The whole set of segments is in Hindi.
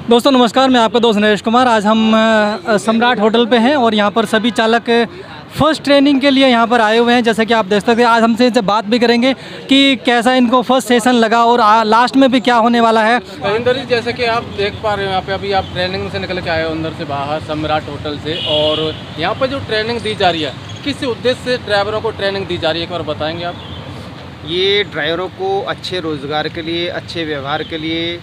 दोस्तों नमस्कार, मैं आपका दोस्त नरेश कुमार। आज हम सम्राट होटल पे हैं और यहाँ पर सभी चालक फ़र्स्ट ट्रेनिंग के लिए यहाँ पर आए हुए हैं। जैसा कि आप देख सकते हैं, आज हमसे इनसे बात भी करेंगे कि कैसा इनको फर्स्ट सेशन लगा और लास्ट में भी क्या होने वाला है। रविंदर जी, जैसे कि आप देख पा रहे हो यहाँ पे अभी आप ट्रेनिंग से निकल के आए हो अंदर से बाहर सम्राट होटल से, और यहाँ पर जो ट्रेनिंग दी जा रही है किस उद्देश्य से ड्राइवरों को ट्रेनिंग दी जा रही है, एक बार बताएँगे आप? ये ड्राइवरों को अच्छे रोज़गार के लिए, अच्छे व्यवहार के लिए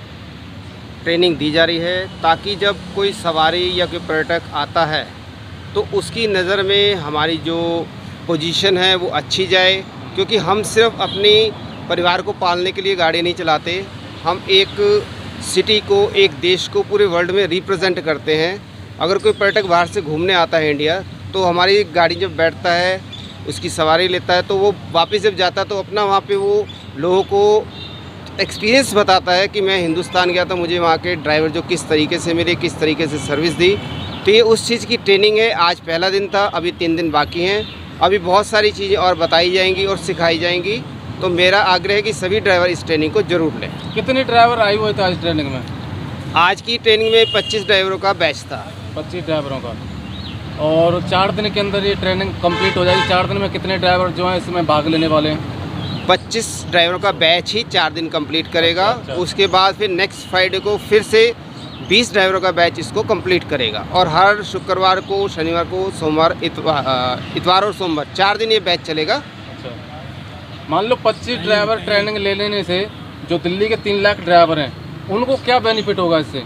ट्रेनिंग दी जा रही है, ताकि जब कोई सवारी या कोई पर्यटक आता है तो उसकी नज़र में हमारी जो पोजीशन है वो अच्छी जाए। क्योंकि हम सिर्फ अपनी परिवार को पालने के लिए गाड़ी नहीं चलाते, हम एक सिटी को, एक देश को पूरे वर्ल्ड में रिप्रेजेंट करते हैं। अगर कोई पर्यटक बाहर से घूमने आता है इंडिया, तो हमारी गाड़ी जब बैठता है, उसकी सवारी लेता है, तो वो वापस जब जाता है तो अपना वहाँ पे वो लोगों को एक्सपीरियंस बताता है कि मैं हिंदुस्तान गया था, मुझे वहाँ के ड्राइवर जो किस तरीके से मिले, किस तरीके से सर्विस दी। तो ये उस चीज़ की ट्रेनिंग है। आज पहला दिन था, अभी 3 दिन बाकी हैं। अभी बहुत सारी चीज़ें और बताई जाएंगी और सिखाई जाएंगी। तो मेरा आग्रह है कि सभी ड्राइवर इस ट्रेनिंग को ज़रूर लें। कितने ड्राइवर आए हुए थे आज ट्रेनिंग में? आज की ट्रेनिंग में 25 ड्राइवरों का बैच था। 25 ड्राइवरों का, और 4 दिन के अंदर ये ट्रेनिंग कंप्लीट हो जाएगी। 4 दिन में कितने ड्राइवर जो हैं इसमें भाग लेने वाले हैं? 25 ड्राइवरों का बैच ही 4 दिन कंप्लीट करेगा। अच्छा। उसके बाद फिर नेक्स्ट फ्राइडे को फिर से 20 ड्राइवरों का बैच इसको कंप्लीट करेगा। और हर शुक्रवार को, शनिवार को, सोमवार, इतवार और सोमवार 4 दिन ये बैच चलेगा। अच्छा, मान लो 25 ड्राइवर ट्रेनिंग ले लेने से जो दिल्ली के 3 लाख ड्राइवर हैं उनको क्या बेनिफिट होगा इससे?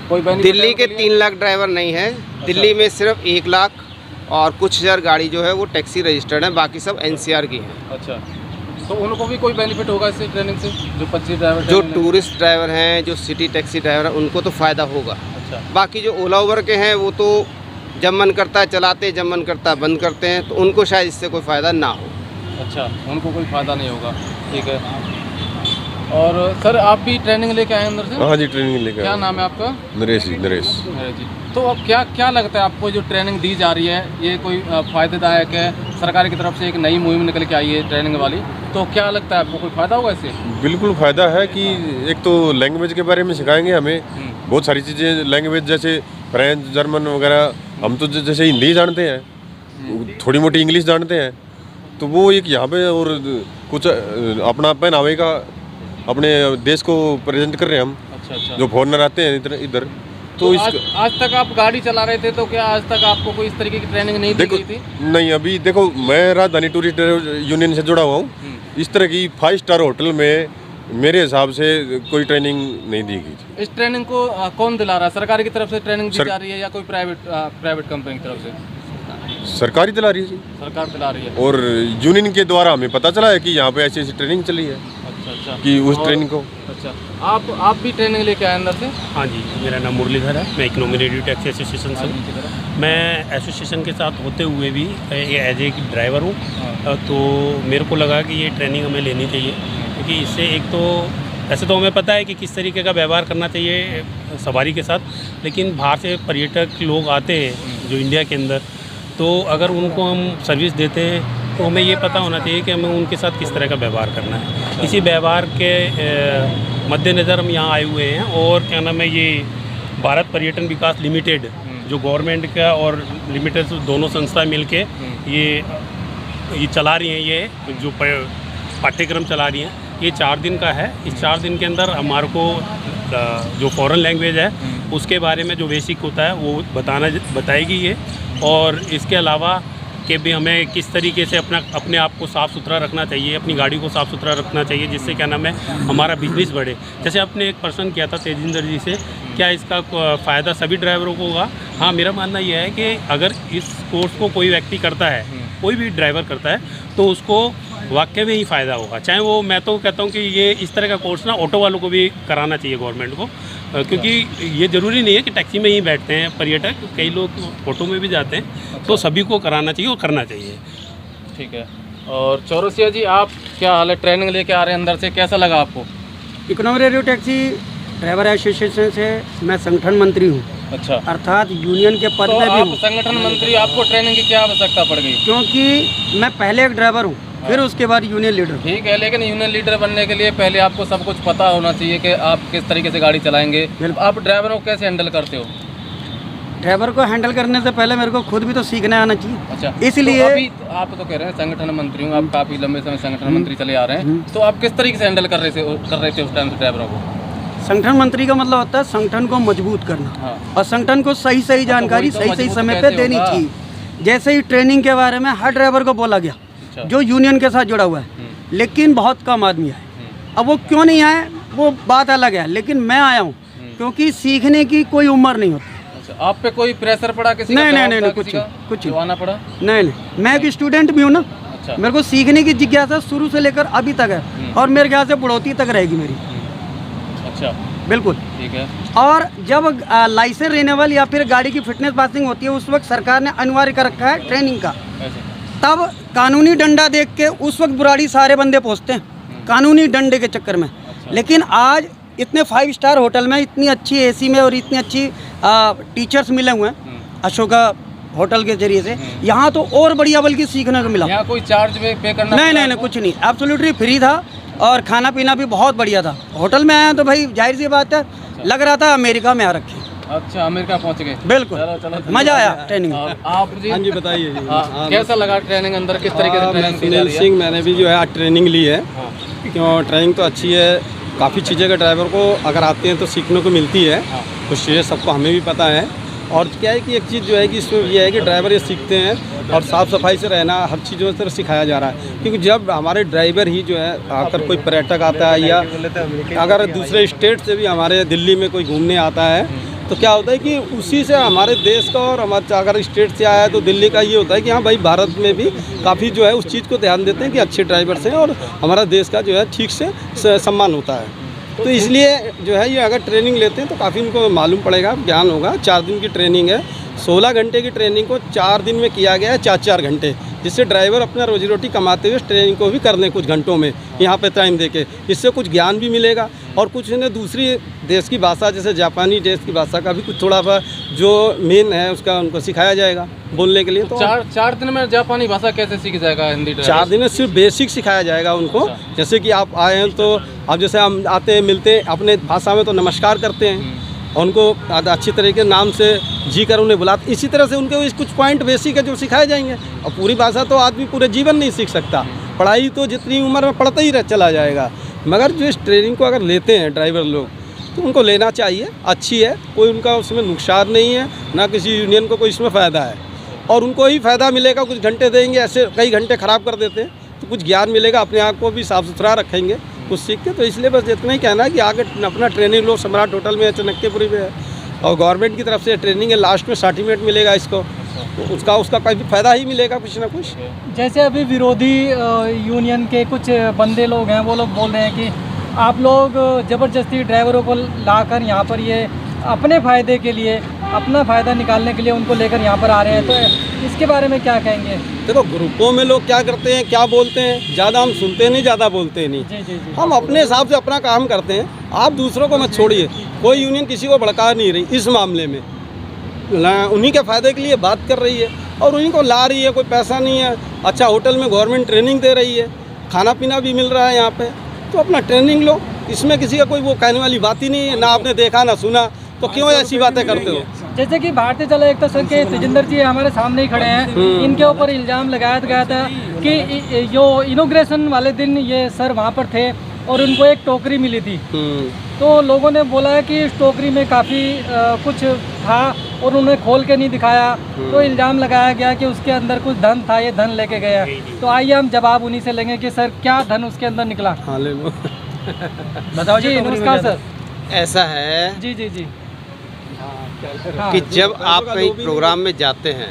कोई बेनिफिट? दिल्ली के 3 लाख ड्राइवर नहीं है। अच्छा। दिल्ली में सिर्फ 1 लाख और कुछ हज़ार गाड़ी जो है वो टैक्सी रजिस्टर्ड है, बाकी सब NCR की है। अच्छा, तो उनको भी कोई बेनिफिट होगा इससे ट्रेनिंग से? जो 25 ड्राइवर जो टूरिस्ट ड्राइवर हैं, जो सिटी टैक्सी ड्राइवर हैं, उनको तो फ़ायदा होगा। अच्छा, बाकी जो ओला उबर के हैं वो तो जब मन करता है चलाते, जब मन करता है बंद करते हैं, तो उनको शायद इससे कोई फ़ायदा ना हो। अच्छा, उनको कोई फ़ायदा नहीं होगा। ठीक है। और सर, आप भी ट्रेनिंग लेके आए अंदर से? हाँ जी, ट्रेनिंग लेके क्या आया। नाम है आपका? नरेश जी, नरेश। जी, तो अब क्या लगता है आपको जो ट्रेनिंग दी जा रही है ये कोई फ़ायदेदायक है? सरकार की तरफ से एक नई मुहिम निकल के आई है ट्रेनिंग वाली, तो क्या लगता है आपको कोई फ़ायदा होगा इससे? बिल्कुल फ़ायदा है कि एक तो लैंग्वेज के बारे में सिखाएंगे हमें बहुत सारी चीज़ें। लैंग्वेज जैसे फ्रेंच, जर्मन वगैरह, हम तो जैसे हिंदी जानते हैं, थोड़ी मोटी इंग्लिश जानते हैं, तो वो एक यहाँ पे और कुछ अपना पहनावे का अपने देश को प्रेजेंट कर रहे हैं हम। अच्छा। जो फॉरेनर आते हैं इधर तो आज तक आप गाड़ी चला रहे थे, तो क्या आज तक आपको कोई इस तरीके की ट्रेनिंग नहीं दी गई थी? नहीं, अभी देखो मैं राजधानी टूरिस्ट यूनियन से जुड़ा हुआ हूँ। इस तरह की 5 स्टार होटल में मेरे हिसाब से कोई ट्रेनिंग नहीं दी गई थी। इस ट्रेनिंग को कौन दिला रहा है? सरकार की तरफ से ट्रेनिंग दी जा रही है या कोई प्राइवेट कंपनी की तरफ से? सरकारी दिला रही है जी। सरकार दिला रही है। और यूनियन के द्वारा हमें पता चला है कि यहाँ पे ऐसी ट्रेनिंग चली है। अच्छा। कि उस ट्रेनिंग को। अच्छा, आप भी ट्रेनिंग लेके आए अंदर से? हाँ जी, मेरा नाम मुरलीधर है। मैं इकोनॉमी रेडियो टैक्सी एसोसिएशन से हूँ। मैं एसोसिएशन के साथ होते हुए भी एज ए ड्राइवर हूँ। तो मेरे को लगा कि ये ट्रेनिंग हमें लेनी चाहिए, क्योंकि इससे एक तो वैसे तो हमें पता है कि किस तरीके का व्यवहार करना चाहिए सवारी के साथ, लेकिन बाहर से पर्यटक लोग आते हैं जो इंडिया के अंदर, तो अगर उनको हम सर्विस देते हैं तो हमें ये पता होना चाहिए कि हमें उनके साथ किस तरह का व्यवहार करना है। इसी व्यवहार के मद्देनज़र हम यहाँ आए हुए हैं। और क्या नाम है, ये भारत पर्यटन विकास लिमिटेड जो गवर्नमेंट का और लिमिटेड दोनों संस्थाएं मिलके ये चला रही हैं, ये जो पाठ्यक्रम चला रही हैं, ये 4 दिन का है। इस 4 दिन के अंदर हमारे को जो फॉरेन लैंग्वेज है उसके बारे में जो बेसिक होता है वो बताएगी ये। और इसके अलावा कि भी हमें किस तरीके से अपने आप को साफ़ सुथरा रखना चाहिए, अपनी गाड़ी को साफ़ सुथरा रखना चाहिए, जिससे क्या नाम है हमारा बिजनेस बढ़े। जैसे आपने एक प्रश्न किया था तेजिंदर जी से, क्या इसका फ़ायदा सभी ड्राइवरों को होगा? हाँ, मेरा मानना यह है कि अगर इस कोर्स को कोई व्यक्ति करता है, कोई भी ड्राइवर करता है, तो उसको वाकई में ही फ़ायदा होगा। चाहे वो, मैं तो कहता हूँ कि ये इस तरह का कोर्स ना ऑटो वालों को भी कराना चाहिए गवर्नमेंट को, क्योंकि ये ज़रूरी नहीं है कि टैक्सी में ही बैठते हैं पर्यटक, कई लोग ऑटो में भी जाते हैं। तो सभी को कराना चाहिए और करना चाहिए। ठीक है। और चौरसिया जी, आप क्या हाल है? ट्रेनिंग लेके आ रहे हैं अंदर से, कैसा लगा आपको? Economy radio taxi driver association से मैं संगठन मंत्री हूँ। अच्छा, अर्थात यूनियन के पद तो में भी आप हूँ। संगठन मंत्री, आपको ट्रेनिंग की क्या आवश्यकता पड़ गई? क्योंकि मैं पहले एक ड्राइवर हूँ, फिर उसके बाद यूनियन लीडर हूँ। ठीक है, लेकिन यूनियन लीडर बनने के लिए पहले आपको सब कुछ पता होना चाहिए कि आप किस तरीके से गाड़ी चलाएंगे। बिल्कुल। आप ड्राइवरों को कैसे हैंडल करते हो? ड्राइवर को हैंडल करने से पहले मेरे को खुद भी तो सीखने आना चाहिए। अच्छा, इसलिए तो अभी आप तो कह रहे हैं संगठन मंत्री हूँ, आप काफ़ी लंबे समय संगठन मंत्री चले आ रहे हैं, तो आप किस तरीके से हैंडल कर रहे थे उस टाइम से ड्राइवरों को? संगठन मंत्री का मतलब होता है संगठन को मजबूत करना, हाँ। और संगठन को सही सही जानकारी वही तो सही सही मजबूत समय पे कैसे देनी होगा? चाहिए। जैसे ही ट्रेनिंग के बारे में हर ड्राइवर को बोला गया अच्छा। जो यूनियन के साथ जुड़ा हुआ है, लेकिन बहुत कम आदमी आए। अब वो क्यों नहीं आए वो बात अलग है, लेकिन मैं आया हूँ क्योंकि सीखने की कोई उम्र नहीं होती। अच्छा, आप पे कोई प्रेशर पड़ा किसी का? नहीं, दबाव नहीं, था नहीं, किसी का? कुछ जो आना पड़ा? नहीं, मैं एक स्टूडेंट भी हूँ ना, अच्छा, मेरे को सीखने की जिज्ञासा शुरू से लेकर अभी तक है, और मेरे ख्याल से बुढ़ौती तक रहेगी मेरी। अच्छा, बिल्कुल। ठीक है। और जब लाइसेंस रिन्यूअल या फिर गाड़ी की फिटनेस पासिंग होती है, उस वक्त सरकार ने अनिवार्य कर रखा है ट्रेनिंग का। ऐसे तब कानूनी डंडा देख के उस वक्त बुराड़ी सारे बंदे पहुंचते हैं कानूनी डंडे के चक्कर में। लेकिन आज इतने 5 स्टार होटल में इतनी अच्छी एसी में और इतनी अच्छी टीचर्स मिले हुए हैं अशोका होटल के जरिए से, यहाँ तो और बढ़िया बल्कि सीखने को मिला। यहाँ कोई चार्ज में पे करना? नहीं, नहीं, नहीं, कुछ नहीं, एब्सोल्युटली फ्री था, और खाना पीना भी बहुत बढ़िया था। होटल में आया तो भाई जाहिर सी बात है, लग रहा था अमेरिका में आ रखे। अच्छा, अमेरिका पहुँच गए? बिल्कुल, चलो, मज़ा आया ट्रेनिंग में। आप जी? हाँ जी, बताइए जी। हाँ, कैसा लगा ट्रेनिंग अंदर, किस तरीके से मैं ट्रेनिंग दी जा सुनील रही है? सिंह, मैंने भी जो है आज ट्रेनिंग ली है। क्यों, ट्रेनिंग तो अच्छी है, काफ़ी चीज़ें का ड्राइवर को अगर आते हैं तो सीखने को मिलती है। कुछ चीज़ें सबको हमें भी पता है। और क्या है कि एक चीज़ जो है कि इसमें यह है कि ड्राइवर ये सीखते हैं, और साफ़ सफाई से रहना, हर चीज़ों से सिखाया जा रहा है। क्योंकि जब हमारे ड्राइवर ही जो है आकर कोई पर्यटक आता है, या अगर दूसरे स्टेट से भी हमारे दिल्ली में कोई घूमने आता है, तो क्या होता है कि उसी से हमारे देश का, और हमारे अगर स्टेट से आया है तो दिल्ली का ये होता है कि हाँ भाई, भारत में भी काफ़ी जो है उस चीज़ को ध्यान देते हैं कि अच्छे ड्राइवर्स हैं, और हमारा देश का जो है ठीक से सम्मान होता है। तो इसलिए जो है ये अगर ट्रेनिंग लेते हैं तो काफ़ी उनको मालूम पड़ेगा, ज्ञान होगा। 4 दिन की ट्रेनिंग है, 16 घंटे की ट्रेनिंग को 4 दिन में किया गया है, 4-4 घंटे, जिससे ड्राइवर अपना रोजी रोटी कमाते हुए उस ट्रेनिंग को भी कर लें कुछ घंटों में यहाँ पे टाइम देके। इससे कुछ ज्ञान भी मिलेगा, और कुछ इन्हें दूसरी देश की भाषा, जैसे जापानी देश की भाषा का भी कुछ थोड़ा सा जो मेन है उसका उनको सिखाया जाएगा बोलने के लिए। तो 4 दिन में जापानी भाषा कैसे सीख जाएगा हिंदी ड्राइवर? 4 दिन में सिर्फ बेसिक सिखाया जाएगा उनको। जैसे कि आप आए हैं तो अब जैसे हम आते हैं, मिलते हैं अपने भाषा में तो नमस्कार करते हैं, और उनको अच्छी तरीके नाम से जी कर उन्हें बुलाते। इसी तरह से उनके कुछ पॉइंट बेसिक है जो सिखाए जाएंगे। और पूरी भाषा तो आदमी पूरे जीवन नहीं सीख सकता, पढ़ाई तो जितनी उम्र में पढ़ता ही चला जाएगा। मगर जो इस ट्रेनिंग को अगर लेते हैं ड्राइवर लोग, तो उनको लेना चाहिए, अच्छी है, कोई उनका उसमें नुकसान नहीं है, ना किसी यूनियन को कोई इसमें फ़ायदा है, और उनको ही फ़ायदा मिलेगा। कुछ घंटे देंगे, ऐसे कई घंटे ख़राब कर देते हैं, तो कुछ ज्ञान मिलेगा, अपने आप को भी साफ़ सुथरा रखेंगे कुछ सीख के। तो इसलिए बस इतना ही कहना है कि आगे अपना ट्रेनिंग लो। सम्राट होटल में, चनक्केपुरी में है, और गवर्नमेंट की तरफ से ट्रेनिंग है, लास्ट में सर्टिफिकेट मिलेगा इसको, तो उसका काफ़ी फ़ायदा ही मिलेगा कुछ ना कुछ। जैसे अभी विरोधी यूनियन के कुछ बंदे लोग हैं, वो लोग बोल रहे हैं कि आप लोग ज़बरदस्ती ड्राइवरों को लाकर यहाँ पर ये अपने फ़ायदे के लिए, अपना फ़ायदा निकालने के लिए उनको लेकर यहाँ पर आ रहे हैं, तो इसके बारे में क्या कहेंगे? देखो, ग्रुपों में लोग क्या करते हैं, क्या बोलते हैं, ज़्यादा हम सुनते नहीं, ज़्यादा बोलते नहीं। जी जी जी। हम अपने हिसाब से अपना काम करते हैं, आप दूसरों को मत छोड़िए। कोई यूनियन किसी को भड़का नहीं रही इस मामले में, उन्हीं के फ़ायदे के लिए बात कर रही है, और उन्हीं को ला रही है। कोई पैसा नहीं है, अच्छा होटल में गवर्नमेंट ट्रेनिंग दे रही है, खाना पीना भी मिल रहा है यहाँ पे, तो अपना ट्रेनिंग लो। इसमें किसी का कोई वो कहने वाली बात ही नहीं है, ना आपने देखा ना सुना, तो क्यों ऐसी बातें करते हो? जैसे कि भारतीय जल आयुक्त संघ के तेजिंदर जी हमारे सामने ही खड़े हैं, इनके ऊपर इल्ज़ाम लगाया गया था कि जो इनॉग्रेशन वाले दिन ये सर वहाँ पर थे और उनको एक टोकरी मिली थी, तो लोगों ने बोला है कि इस टोकरी में काफ़ी कुछ था और उन्होंने खोल के नहीं दिखाया, तो इल्ज़ाम लगाया गया कि उसके अंदर कुछ धन था, ये धन लेके गया। तो आइए हम जवाब उन्हीं से लेंगे कि सर क्या धन उसके अंदर निकला। हाँ, ले लो। बताओ जी। नमस्कार सर। ऐसा है जी जी जी। कि जब आप कहीं प्रोग्राम में जाते हैं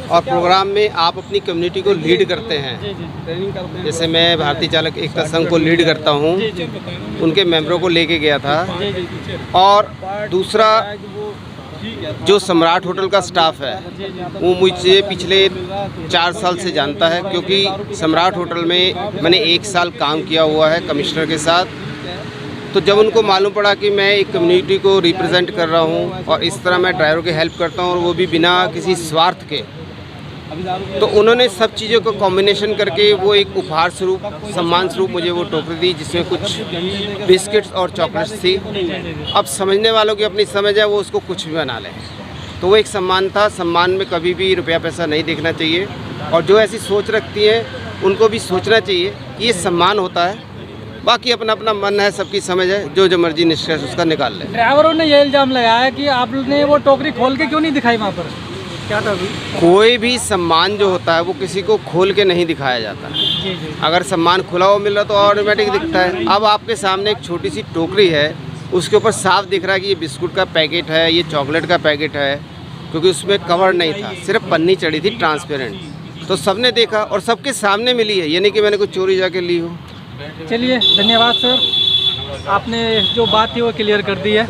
और प्रोग्राम में आप अपनी कम्युनिटी को लीड करते हैं, जैसे मैं भारतीय चालक एकता संघ को लीड करता हूं, उनके मेंबरों को लेके गया था। और दूसरा, जो सम्राट होटल का स्टाफ है वो मुझसे पिछले 4 साल से जानता है, क्योंकि सम्राट होटल में मैंने 1 साल काम किया हुआ है कमिश्नर के साथ। तो जब उनको मालूम पड़ा कि मैं एक कम्युनिटी को रिप्रेजेंट कर रहा हूँ और इस तरह मैं ड्राइवरों की हेल्प करता हूँ और वो भी बिना किसी स्वार्थ के, तो उन्होंने सब चीज़ों को कॉम्बिनेशन करके वो एक उपहार स्वरूप, सम्मान स्वरूप मुझे वो टोकरी दी, जिसमें कुछ बिस्किट्स और चॉकलेट्स थी। अब समझने वालों की अपनी समझ है, वो उसको कुछ भी बना लें। तो वो एक सम्मान था। सम्मान में कभी भी रुपया पैसा नहीं देखना चाहिए, और जो ऐसी सोच रखती हैं उनको भी सोचना चाहिए कि ये सम्मान होता है। बाकी अपना अपना मन है, सबकी समझ है, जो मर्जी निष्कर्ष उसका निकाल ले। ड्राइवरों ने ये इल्ज़ाम लगाया कि आपने वो टोकरी खोल के क्यों नहीं दिखाई वहाँ पर, क्या था अभी? कोई भी सम्मान जो होता है वो किसी को खोल के नहीं दिखाया जाता है। जी जी। अगर सम्मान खुला हुआ मिल रहा तो ऑटोमेटिक दिखता है। अब आपके सामने एक छोटी सी टोकरी है, उसके ऊपर साफ दिख रहा है कि ये बिस्कुट का पैकेट है, ये चॉकलेट का पैकेट है, क्योंकि उसमें कवर नहीं था, सिर्फ पन्नी चढ़ी थी ट्रांसपेरेंट। तो सबने देखा और सबके सामने मिली है, ये नहीं कि मैंने कुछ चोरी जाके ली हो। चलिए, धन्यवाद सर, आपने जो बात थी वो क्लियर कर दी है।